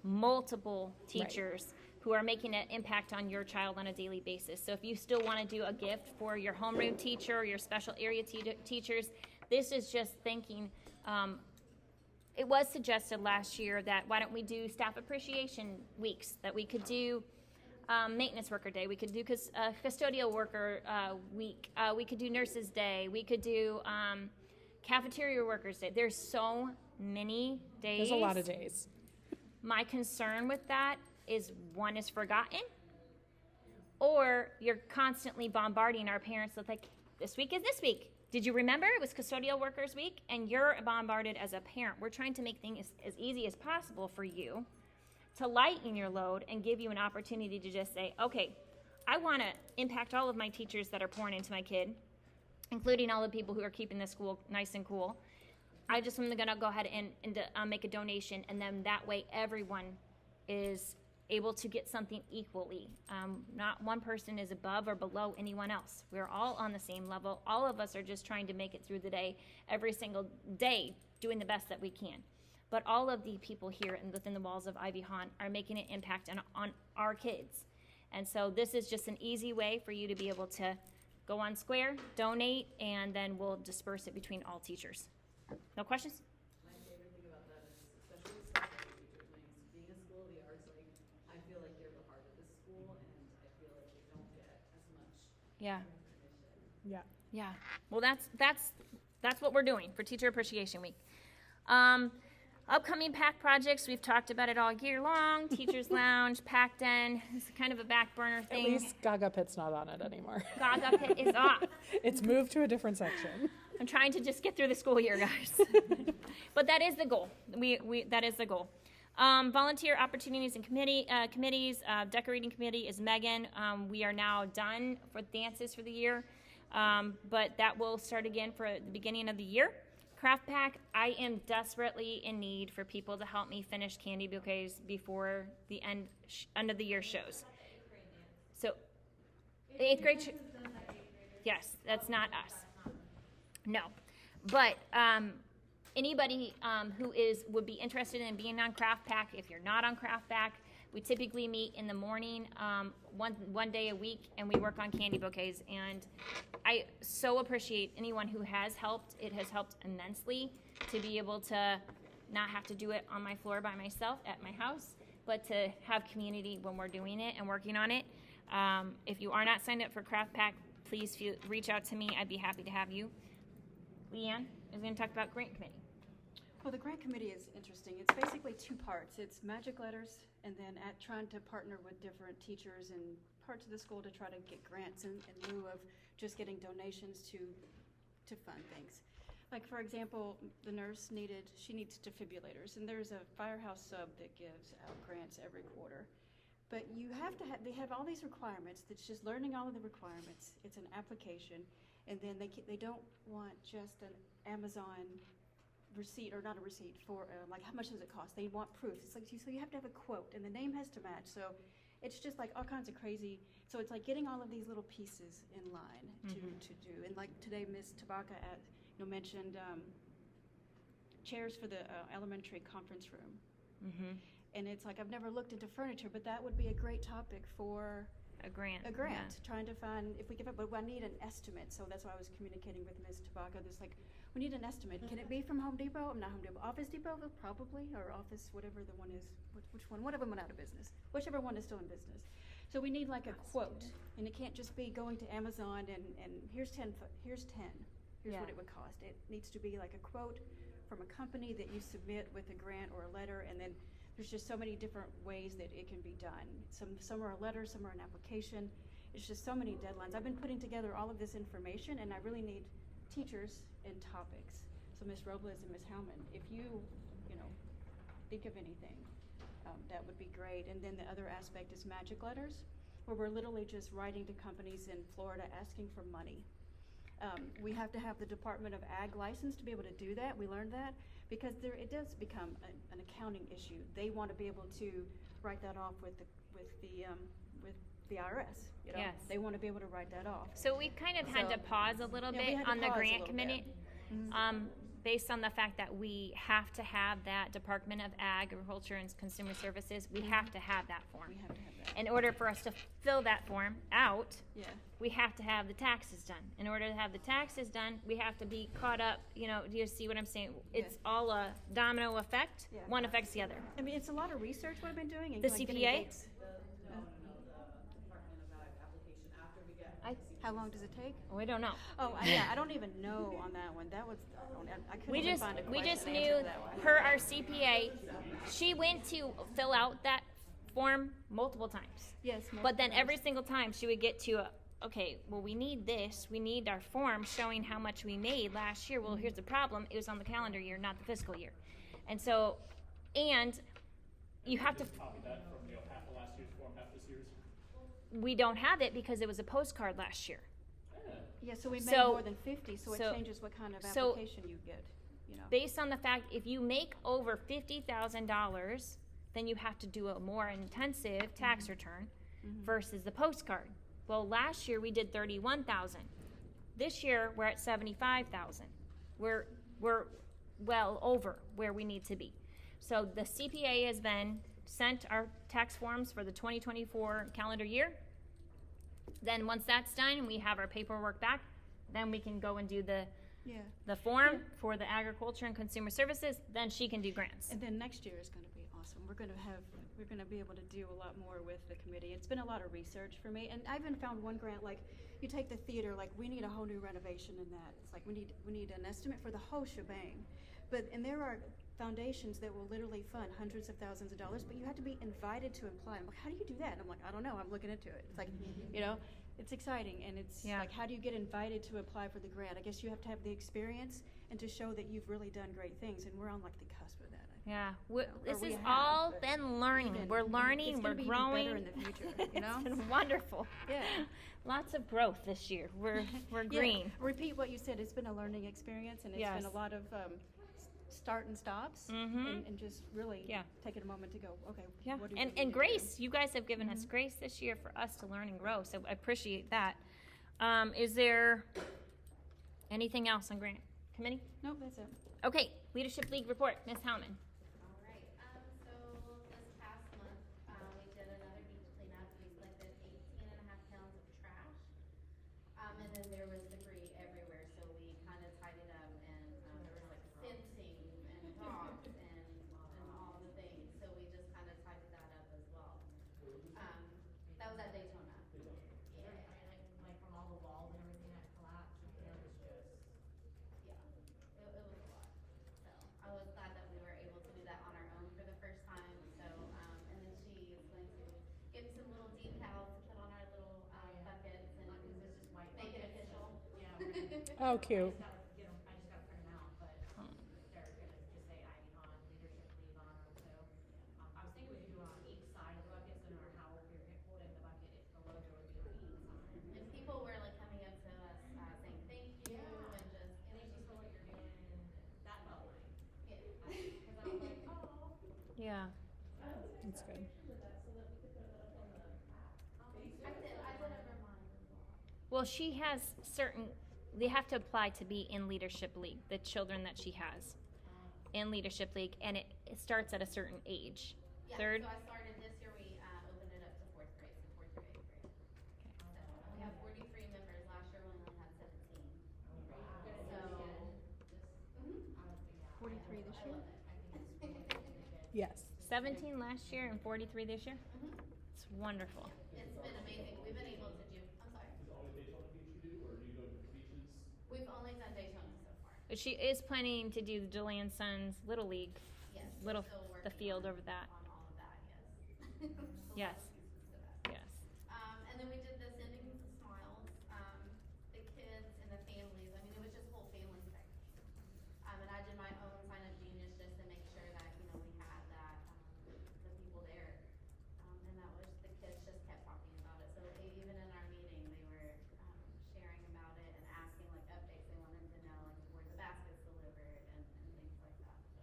A: multiple teachers who are making an impact on your child on a daily basis. So if you still want to do a gift for your homeroom teacher or your special area teachers, this is just thinking, it was suggested last year that why don't we do staff appreciation weeks, that we could do maintenance worker day, we could do custodial worker week, we could do nurses day, we could do cafeteria workers day. There's so many days.
B: There's a lot of days.
A: My concern with that is one is forgotten, or you're constantly bombarding our parents with this week is this week. Did you remember it was custodial workers week? And you're bombarded as a parent. We're trying to make things as easy as possible for you to lighten your load and give you an opportunity to just say, okay, I want to impact all of my teachers that are pouring into my kid, including all the people who are keeping the school nice and cool. I just am going to go ahead and make a donation, and then that way everyone is able to get something equally. Not one person is above or below anyone else. We're all on the same level. All of us are just trying to make it through the day, every single day, doing the best that we can. But all of the people here and within the walls of Ivy Hawn are making an impact on our kids. And so this is just an easy way for you to be able to go on Square, donate, and then we'll disperse it between all teachers. No questions?
F: My favorite thing about that is, especially with special ed teachers, being a school of the arts, I feel like you're the heart of this school, and I feel like they don't get as much recognition.
A: Yeah. Well, that's what we're doing for Teacher Appreciation Week. Upcoming PAC projects, we've talked about it all year long. Teachers Lounge, PAC Den, it's kind of a back burner thing.
B: At least Gaga Pit's not on it anymore.
A: Gaga Pit is off.
B: It's moved to a different section.
A: I'm trying to just get through the school year, guys. But that is the goal. That is the goal. Volunteer opportunities and committees. Decorating committee is Megan. We are now done for dances for the year, but that will start again for the beginning of the year. Craft Pack, I am desperately in need for people to help me finish candy bouquets before the end of the year shows. So, 8th grade. Yes, that's not us. No, but anybody who would be interested in being on Craft Pack, if you're not on Craft Pack, we typically meet in the morning, one day a week, and we work on candy bouquets. And I so appreciate anyone who has helped. It has helped immensely to be able to not have to do it on my floor by myself at my house, but to have community when we're doing it and working on it. If you are not signed up for Craft Pack, please reach out to me. I'd be happy to have you. LeAnn is going to talk about Grant Committee.
G: Well, the grant committee is interesting. It's basically two parts. It's magic letters, and then trying to partner with different teachers and parts of the school to try to get grants in lieu of just getting donations to fund things. Like, for example, the nurse needs defibrillators, and there's a firehouse sub that gives out grants every quarter. But you have to they have all these requirements. It's just learning all of the requirements. It's an application, and then they don't want just an Amazon receipt, or not a receipt, for like how much does it cost. They want proof. It's like, so you have to have a quote, and the name has to match. So it's just like all kinds of crazy. So it's like getting all of these little pieces in line to do. And like today, Ms. Tabaka mentioned chairs for the elementary conference room. And it's like, I've never looked into furniture, but that would be a great topic for
A: a grant.
G: Yeah. Trying to find, if we give it, but I need an estimate. So that's why I was communicating with Ms. Tabaka. There's like, we need an estimate. Can it be from Home Depot? Not Home Depot. Office Depot, probably, or Office, whatever the one is. Which one? One of them went out of business. Whichever one is still in business. So we need like a quote, and it can't just be going to Amazon and here's 10. Here's what it would cost. It needs to be like a quote from a company that you submit with a grant or a letter, and then there's just so many different ways that it can be done. Some are a letter, some are an application. It's just so many deadlines. I've been putting together all of this information, and I really need teachers and topics. So Ms. Robles and Ms. Howman, if you think of anything, that would be great. And then the other aspect is magic letters, where we're literally just writing to companies in Florida asking for money. We have to have the Department of Ag license to be able to do that. We learned that because it does become an accounting issue. They want to be able to write that off with the IRS.
A: Yes.
G: They want to be able to write that off.
A: So we kind of had to pause a little bit on the grant committee, based on the fact that we have to have that Department of Agriculture and Consumer Services. We have to have that form.
G: We have to have that.
A: In order for us to fill that form out,
G: Yeah.
A: we have to have the taxes done. In order to have the taxes done, we have to be caught up. Do you see what I'm saying? It's all a domino effect.
G: Yeah.
A: One affects the other.
G: I mean, it's a lot of research what I've been doing. And
A: The
G: like getting
A: CPA?
G: dates.
F: Department of Ag application after we get.
G: How long does it take?
A: We don't know.
G: Oh, I don't even know on that one. That was, I couldn't
A: We
G: even
A: just
G: find a
A: we
G: question
A: just
G: to
A: knew
G: answer that one.
A: her, our CPA, she went to fill out that form multiple times.
G: Yes.
A: But then
G: multiple
A: every single time she would get to okay, well, we need this. We need our form showing how much we made last year. Well, here's the problem. It was on the calendar year, not the fiscal year. And so, and you have to.
C: Copy that from half of last year's form, half this year's.
A: We don't have it because it was a postcard last year.
G: Yeah, so we made
A: So-
G: more than 50, so it changes what kind of
A: so-
G: application you get,
A: Based on the fact, if you make over $50,000, then you have to do a more intensive tax return versus the postcard. Well, last year we did 31,000. This year we're at 75,000. We're well over where we need to be. So the CPA has then sent our tax forms for the 2024 calendar year. Then once that's done and we have our paperwork back, then we can go and do the form for the Agriculture and Consumer Services. Then she can do grants.
G: And then next year is going to be awesome. We're going to be able to do a lot more with the committee. It's been a lot of research for me, and I even found one grant, like you take the theater, like we need a whole new renovation in that. It's like we need an estimate for the whole shebang. And there are foundations that will literally fund hundreds of thousands of dollars, but you have to be invited to apply. I'm like, how do you do that? And I'm like, I don't know. I'm looking into it. It's like, it's exciting, and it's like, how do you get invited to apply for the grant? I guess you have to have the experience and to show that you've really done great things, and we're on like the cusp of that.
A: Yeah, this is all been learning. We're learning, we're growing.
G: Better in the future,
A: It's been wonderful.
G: Yeah.
A: Lots of growth this year. We're green.
G: Repeat what you said. It's been a learning experience, and it's been a lot of start and stops, and just really taking a moment to go, okay, what do we
A: and grace. You guys have given us grace this year for us to learn and grow, so I appreciate that. Is there anything else on grant committee?
G: Nope, that's it.
A: Okay, Leadership League report, Ms. Howman.
H: All right, so this past month, we did another beach cleanup. We collected 18.5 pounds of trash. And then there was debris everywhere, so we kind of tidied up, and there was like fencing and rocks and all the things. So we just kind of tidied that up as well. That was at Daytona. Yeah.
E: Like from all the walls and everything that collapsed, it was just.
H: Yeah, it was a lot. So I was glad that we were able to do that on our own for the first time. So, and then she is going to give me some little decals to put on our little buckets and
E: It's just white
H: make it
E: buckets,
H: official.
E: so, yeah.
B: Oh, cute.
E: I just gotta print them out, but they're gonna just say Ivy Hawn, Leadership League on them, so. I was thinking we could do it on each side of the bucket, so no matter how you're holding the bucket, the logo would be on each side.
H: And people were like coming up to us saying thank you and just
E: Thank you for what you're doing, and that felt nice.
H: yeah.
E: Cause I was like, oh.
A: Yeah.
B: That's good.
H: I did it for mine as well.
A: Well, she has they have to apply to be in Leadership League, the children that she has in Leadership League, and it starts at a certain age.
H: Yeah,
A: Third?
H: so I started this year, we opened it up to 4th grade, so 4th through 8th grade. So we have 43 members. Last year we only had 17. So,
G: 43 this year?
B: Yes.
A: 17 last year and 43 this year? It's wonderful.
H: it's been amazing. We've been able to do, I'm sorry,
C: Is it only Daytona Beach you do, or do you go to different beaches?
H: we've only done Daytona so far.
A: But she is planning to do the DeLand Sons Little League,
H: Yes.
A: little
H: we're still
A: the
H: working
A: field
H: on-
A: over that.
H: On all of that, yes.
A: Yes.
H: Pieces to that.
A: Yes.
H: And then we did the Sending Smiles, the kids and the families. I mean, it was just whole family section. And I did my own sign up genius just to make sure that, we had that, the people there. And that was, the kids just kept talking about it. So even in our meeting, they were, sharing about it and asking like updates. They wanted to know like where the baskets delivered and things like that, so.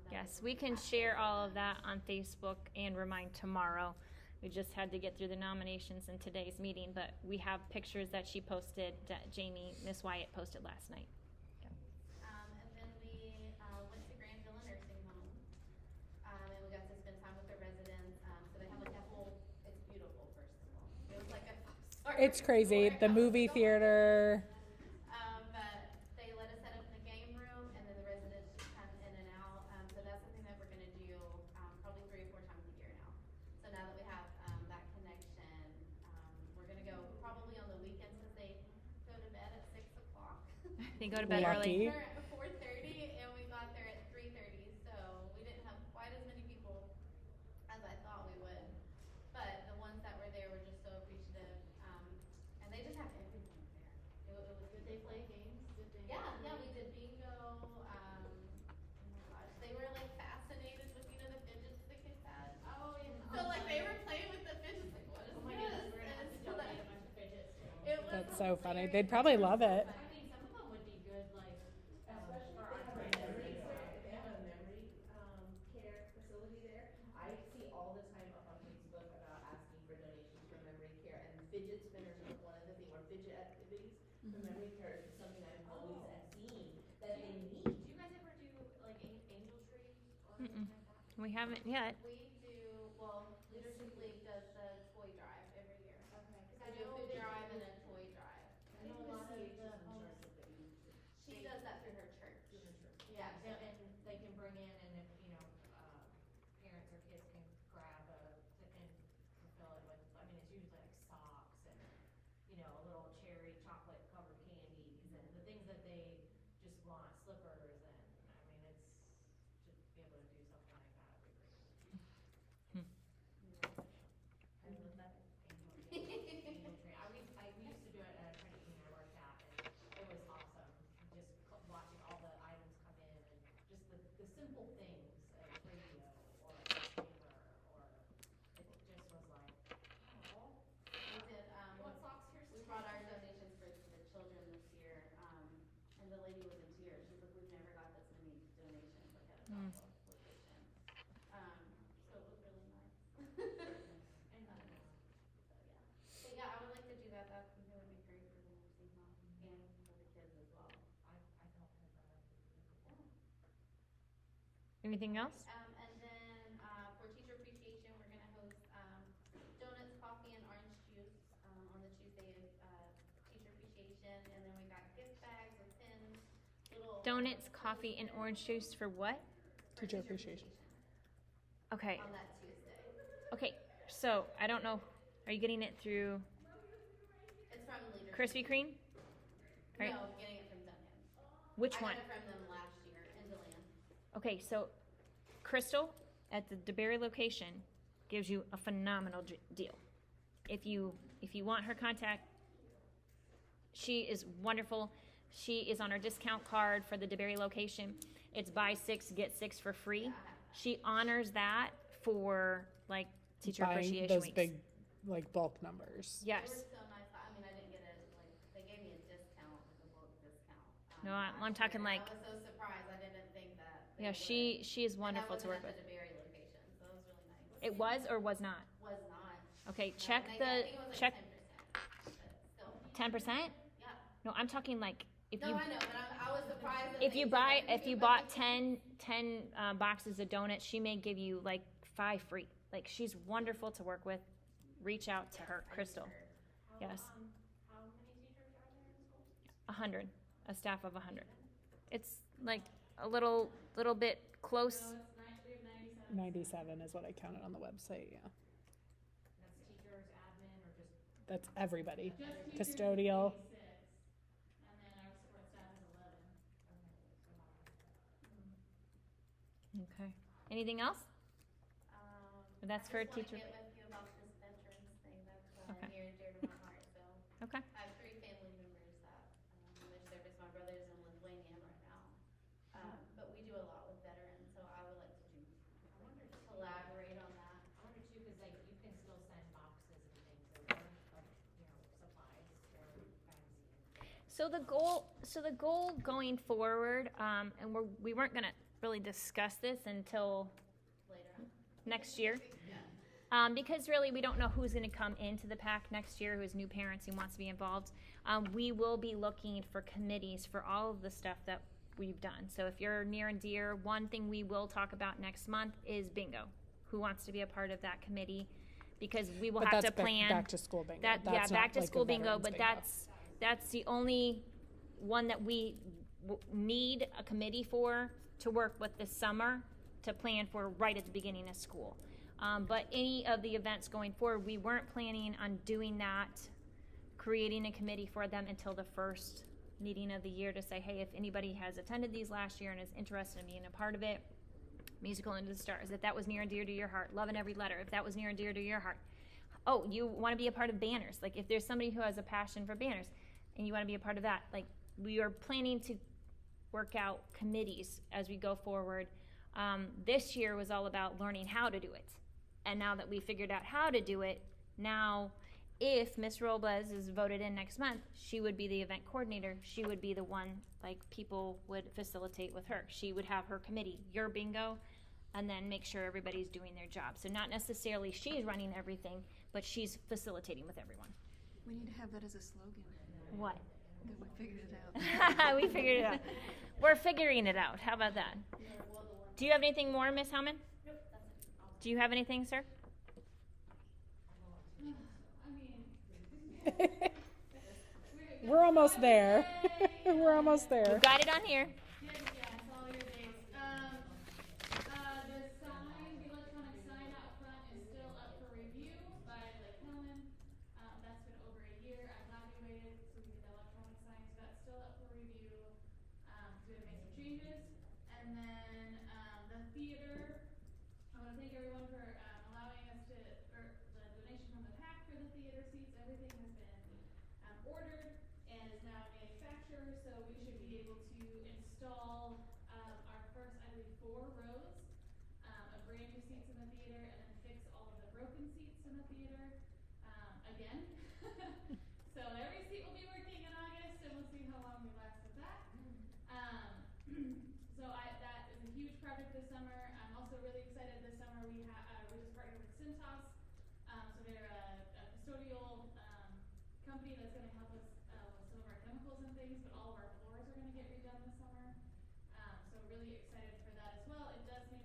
H: That
A: Yes,
H: was
A: we
H: really
A: can
H: fast.
A: share all of that on Facebook and remind tomorrow. We just had to get through the nominations in today's meeting, but we have pictures that she posted, that Miss Wyatt posted last night.
H: And then we went to Grand Villa Nursing Home, and we got to spend time with the residents. So they have like that whole, it's beautiful, first of all. It was like a 5-star
B: It's crazy. The movie theater.
H: But they let us set up in the game room, and then the residents just come in and out. So that's something that we're gonna do probably 3 or 4 times a year now. So now that we have that connection, we're gonna go probably on the weekends because they go to bed at 6 o'clock.
A: They go to bed early.
B: Lucky.
H: We're at 4:30 and we got there at 3:30, so we didn't have quite as many people as I thought we would. But the ones that were there were just so appreciative, and they just have everything there. It was
F: Did they play games? Did they?
H: yeah, we did bingo. Oh my gosh, they were like fascinated with the fidgets the kids had.
F: Oh, yeah.
H: So like they were playing with the fidgets, like what is
F: Oh my
H: this?
F: goodness, we're gonna have to
H: And so,
F: donate
H: like,
F: a bunch of fidgets.
H: it was
B: That's so funny.
H: hilarious.
B: They'd probably love it.
E: I mean, some of them would be good, like,
D: Especially
E: for
D: if
E: our
D: they have a
E: friends.
D: memory, if they have a memory, care facility there. I see all the time up on Facebook about asking for donations for memory care, and fidget spinners are one of the things, or fidget activities for memory care is something I've always seen that they need.
E: Do you guys ever do like angel trees or anything like that?
A: We haven't yet.
H: We do, well, Leadership League does the toy drive every year.
F: Okay.
H: We do a food drive and a toy drive.
F: I know a lot of them.
H: She does that through her church.
E: Yeah, and they can bring in, and if, parents or kids can grab and fulfill it with, I mean, it's usually like socks and, a little cherry chocolate covered candies and the things that they just want, slippers, and, I mean, it's, just be able to do something like that would be great. I love that angel tree. We used
A: Anything else?
H: And then, for teacher appreciation, we're gonna host, donuts, coffee, and orange juice, on the Tuesday of, teacher appreciation, and then we got gift bags with pins, little.
A: Donuts, coffee, and orange juice for what?
H: for
B: Teacher appreciation.
A: Okay.
H: On that Tuesday.
A: Okay. So I don't know. Are you getting it through
H: It's from Leadership.
A: Krispy Kreme? Right.
H: No, getting it from Duncan.
A: Which
H: I
A: one?
H: got it from them last year in DeLand.
A: Okay, so Crystal at the DeBerry location gives you a phenomenal deal. If you want her contact, she is wonderful. She is on our discount card for the DeBerry location. It's buy 6 get 6 for free. She honors that for like teacher
B: Buying
A: appreciation
B: those
A: weeks.
B: big, like, bulk numbers.
H: They were
A: Yes.
H: so nice. I mean, I didn't get it, like, they gave me a discount, like a bulk discount.
A: No, I'm
H: last
A: talking
H: year.
A: like-
H: I was so surprised. I didn't think that. they
A: Yeah,
H: would.
A: she is wonderful to work
H: And
A: with.
H: that wasn't at the DeBerry location, so it was really nice.
A: It was or was not?
H: Was not.
A: Okay,
H: No,
A: check
H: I
A: the
H: think it was like
A: check
H: 10%, but still.
A: 10%?
H: Yeah.
A: No, I'm talking like if
H: No,
A: you
H: I know, but I was surprised that
A: if
H: they
A: you
H: did
A: buy
H: that.
A: if you bought 10 boxes of donuts, she may give you like 5 free. Like, she's wonderful to work with. Reach out to her, Crystal. Yes.
E: How many teachers are there in school?
A: 100, a staff of 100. It's like a little bit close.
E: So it's we have 97.
B: 97 is what I counted on the website, yeah.
E: That's teachers, admin, or just?
B: That's everybody.
E: Just teachers is
B: Custodial.
E: 86, and then our support staff is 11.
A: Okay. Anything else? That's for
H: I just wanna
A: teacher-
H: get with you about this veterans thing. That's
A: Okay.
H: near and dear to my heart, so.
A: Okay.
H: I have 3 family members that, they service. My brother's in Lithuania right now. But we do a lot with veterans, so I would like to collaborate on that.
E: I wonder too, because like you can still send boxes and things over, like, supplies or fancy.
A: So the goal going forward, and we weren't gonna really discuss this until
H: Later on.
A: next year. Because really we don't know who's going to come into the PAC next year, who's new parents, who wants to be involved. We will be looking for committees for all of the stuff that we've done. So if you're near and dear, one thing we will talk about next month is bingo. Who wants to be a part of that committee? Because we will
B: But
A: have
B: that's
A: to plan.
B: back to school bingo.
A: That,
B: That's not
A: back to
B: like a
A: school bingo,
B: veterans
A: but that's the only one that we need a committee for to work with this summer to plan for right at the beginning of school. But any of the events going forward, we weren't planning on doing that, creating a committee for them until the first meeting of the year to say, hey, if anybody has attended these last year and is interested in being a part of it, Musical Into the Stars, if that was near and dear to your heart, Love in Every Letter, if that was near and dear to your heart. Oh, you want to be a part of banners. Like, if there's somebody who has a passion for banners and you want to be a part of that, like, we are planning to work out committees as we go forward. This year was all about learning how to do it. And now that we figured out how to do it, now if Miss Robles is voted in next month, she would be the event coordinator. She would be the one, like, people would facilitate with her. She would have her committee, your bingo, and then make sure everybody's doing their job. So not necessarily she's running everything, but she's facilitating with everyone.
G: We need to have that as a slogan,
A: What?
G: that we figured it out.
A: We figured it out. We're figuring it out. How about that? Do you have anything more, Miss Hellman?
H: Nope, that's it.
A: Do you have anything, sir?
B: We're almost there. We're almost there.
A: We've got it on here.
E: Yeah, it's all your days. The sign, the electronic sign out front is still up for review by Lake Hellman. That's been over a year. I evaluated, so we did the electronic sign, so that's still up for review. We had to make some changes. And then, the theater, I wanna thank everyone for, allowing us to, or the donation from the PAC for the theater seats. Everything has been, ordered and is now manufactured, so we should be able to install, our first, I believe, 4 rows, of brand new seats in the theater, and then fix all of the broken seats in the theater, again. So every seat will be working in August, and we'll see how long we last with that. So that is a huge project this summer. I'm also really excited this summer. We just partnered with Cintas. So they're a custodial, company that's gonna help us, with some of our chemicals and things, but all of our floors are gonna get redone this summer. So really excited for that as well. It does mean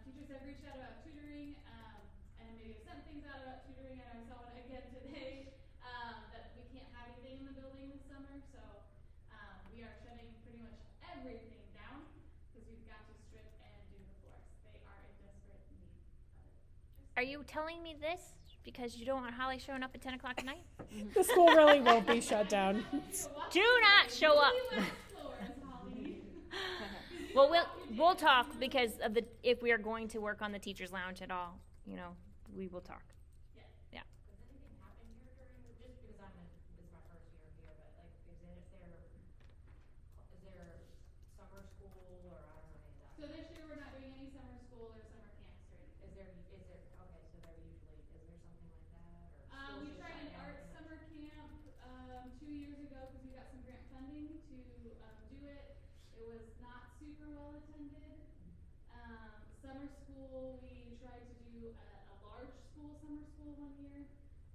F: teachers have reached out about tutoring, and maybe have sent things out about tutoring, and I saw one again today, that we can't have anything in the building this summer, so we are shutting pretty much everything down, because we've got to strip and do the floors. They are in desperate need of it.
A: Are you telling me this because you don't want Holly showing up at 10 o'clock at night?
B: The school really won't be shut down.
A: Do not show up. Well, we'll talk because of if we are going to work on the teachers' lounge at all, we will talk. Yeah.
E: Does anything happen here during just because this is my first year here, but like, is there summer school or I don't know any of that?
F: So this year we're not doing any summer school or summer camps or anything.
E: Is there okay, so there usually, is there something like that or?
F: We tried an art summer camp 2 years ago because we got some grant funding to do it. It was not super well attended. Summer school, we tried to do a large school summer school 1 year,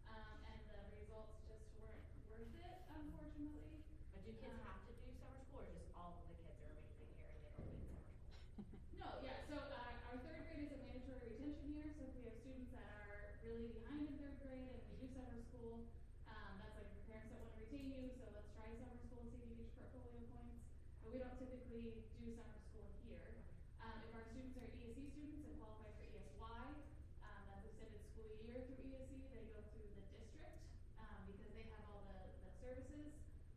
F: and the results just weren't worth it, unfortunately.
E: But do kids have to do summer school, or just all of the kids are amazing here and they don't need summer school?
F: No, yeah, so our third grade is a mandatory retention year, so if we have students that are really behind in third grade and we do summer school, that's like your parents don't want to retain you, so let's try summer school, see if you get your portfolio points. But we don't typically do summer school here. If our students are ESE students and qualify for ESY, that's extended school year through ESE, they go through the district, because they have all the services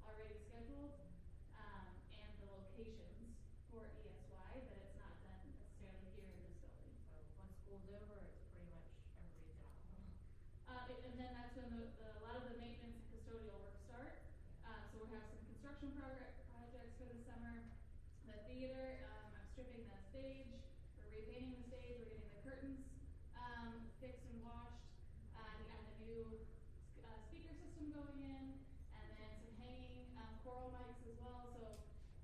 F: already scheduled, and the locations for ESY, but it's not done necessarily here in this building.
E: So once school's over, it's pretty much everybody's out.
F: And then that's when a lot of the maintenance and custodial work start. So we'll have some construction projects for the summer. The theater, I'm stripping the stage, we're repainting the stage, we're getting the curtains fixed and washed. We got a new speaker system going in, and then some hanging choral mics as well. So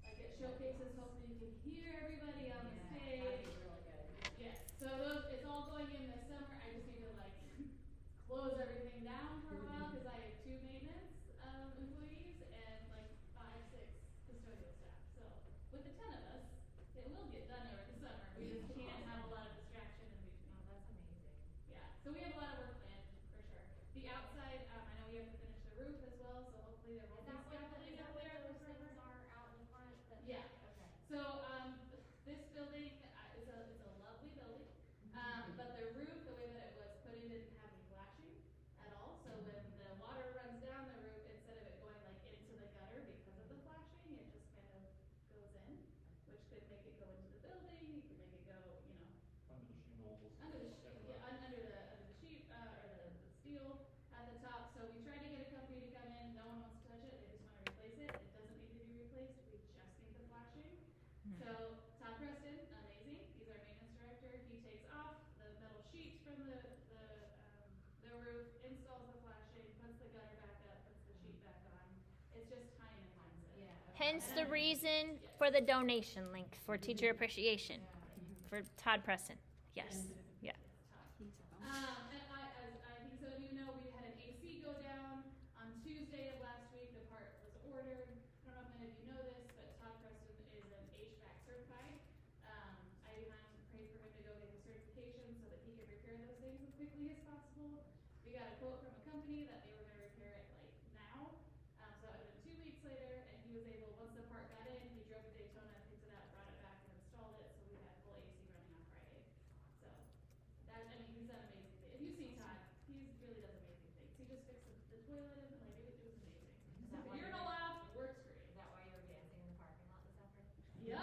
F: like it showcases, hopefully you can hear everybody on the stage.
E: That'd be really good.
F: Yeah, so it's all going in this summer. I just need to close everything down for a while because I have 2 maintenance employees and 5, 6 custodial staff. So with the 10 of us, it will get done over the summer. We just can't have a lot of distraction in between.
E: Oh, that's amazing.
F: Yeah, so we have a lot of work planned for sure. The outside, I know we have to finish the roof as well, so hopefully there will be scaffolding out there.
E: Those things are out in front?
F: Yeah.
E: Okay.
F: So this building is a lovely building, but the roof, the way that it was put in, didn't have any flashing at all. So when the water runs down the roof, instead of it going into the gutter because of the flashing, it just kind of goes in, which could make it go into the building. You can make it go,
C: Under the shingles.
F: under the sheet or the steel at the top. So we tried to get a company to come in. No one wants to touch it. They just want to replace it. It doesn't need to be replaced. We just need the flashing. So Todd Preston, amazing. He's our maintenance director. He takes off the metal sheet from the roof, installs the flashing, puts the gutter back up, puts the sheet back on. It's just time intensive.
E: Yeah. Okay.
A: Hence the reason for the donation link for teacher appreciation for Todd Preston. Yes. Yeah.
F: And I think some of you know, we had an AC go down on Tuesday of last week. The part was ordered. I don't know if many of you know this, but Todd Preston is an HVAC certified. Hawn prayed for him to go get his certification so that he could repair those things as quickly as possible. We got a quote from a company that they were going to repair it now. So that would have been 2 weeks later, and he was able, once the part got in, he drove to Daytona, picked it up, brought it back, and installed it. So we had full AC running on Friday. So he's done amazing things. If you see Todd, he really does amazing things. He just fixed the toilet and it was amazing.
E: Is that
F: The
E: why
F: urinal off, it works great.
E: Is that why you were dancing in the parking lot this afternoon?
F: Yep.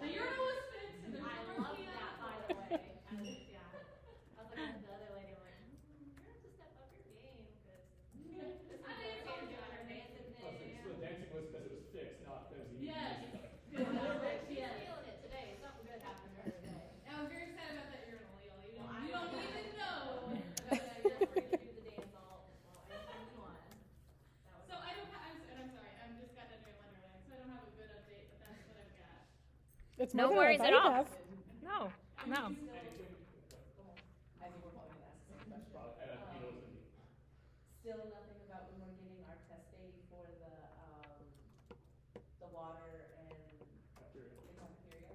F: The urinal was fixed and there's
E: I
F: no
E: love
F: mercy
E: that,
F: on
E: by
F: it.
E: the way. I was looking at the other lady, I'm like, you're gonna have to step up your game, because this
F: I think it's all
E: doing
F: good.
E: her dancing
C: So
E: thing.
C: the dancing was because it was fixed, not because he
F: Yes.
C: used it.
F: Good job.
E: She's
F: Yes.
E: feeling it today, something good happened to her today.
F: I was very excited about that urinal, y'all. You
E: Well,
F: don't even know.
E: You're free to do the dance anytime you want. That was
F: So I don't have, I'm sorry, I'm just got done doing Wonderland, so I don't have a good update, but that's what I've got.
B: It's
A: No
B: more than
A: worries
B: I
A: at all.
B: have.
A: No. No.
D: I think we're probably gonna ask the same question. Still nothing about when we're getting our test date for the water and the cafeteria?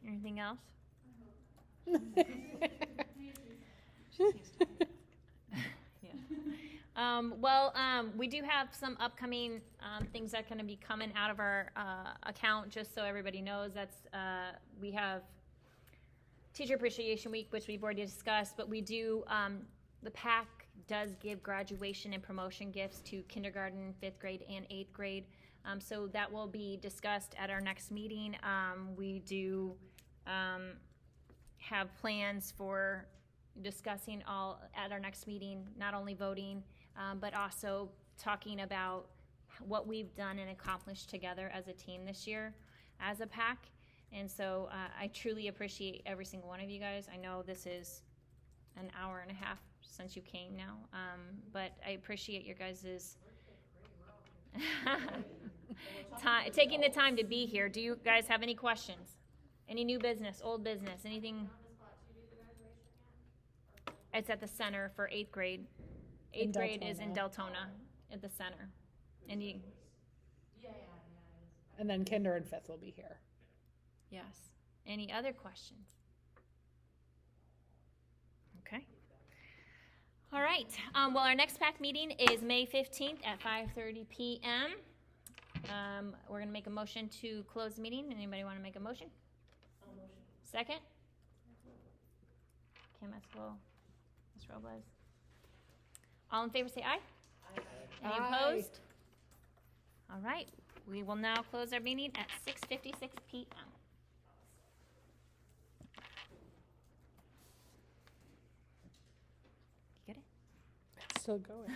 A: Anything else? We do have some upcoming things that are going to be coming out of our account, just so everybody knows. We have Teacher Appreciation Week, which we've already discussed, but we do, the PAC does give graduation and promotion gifts to kindergarten, 5th grade, and 8th grade. So that will be discussed at our next meeting. We do have plans for discussing all at our next meeting, not only voting, but also talking about what we've done and accomplished together as a team this year as a PAC. And so I truly appreciate every single one of you guys. I know this is an hour and a half since you came now, but I appreciate your guys' taking the time to be here. Do you guys have any questions? Any new business, old business, anything? It's at the center for 8th grade. 8th grade is in Deltona at the center. And
B: and then kinder and 5th will be here.
A: Yes. Any other questions? Okay. All right. Well, our next PAC meeting is May 15th at 5:30 p.m. We're going to make a motion to close the meeting. Anybody want to make a motion?
D: Motion.
A: Second? Kim Esco, Ms. Robles. All in favor say aye.
D: Aye.
A: Any opposed? All right. We will now close our meeting at 6:56 p.m. Get it?
B: It's still going.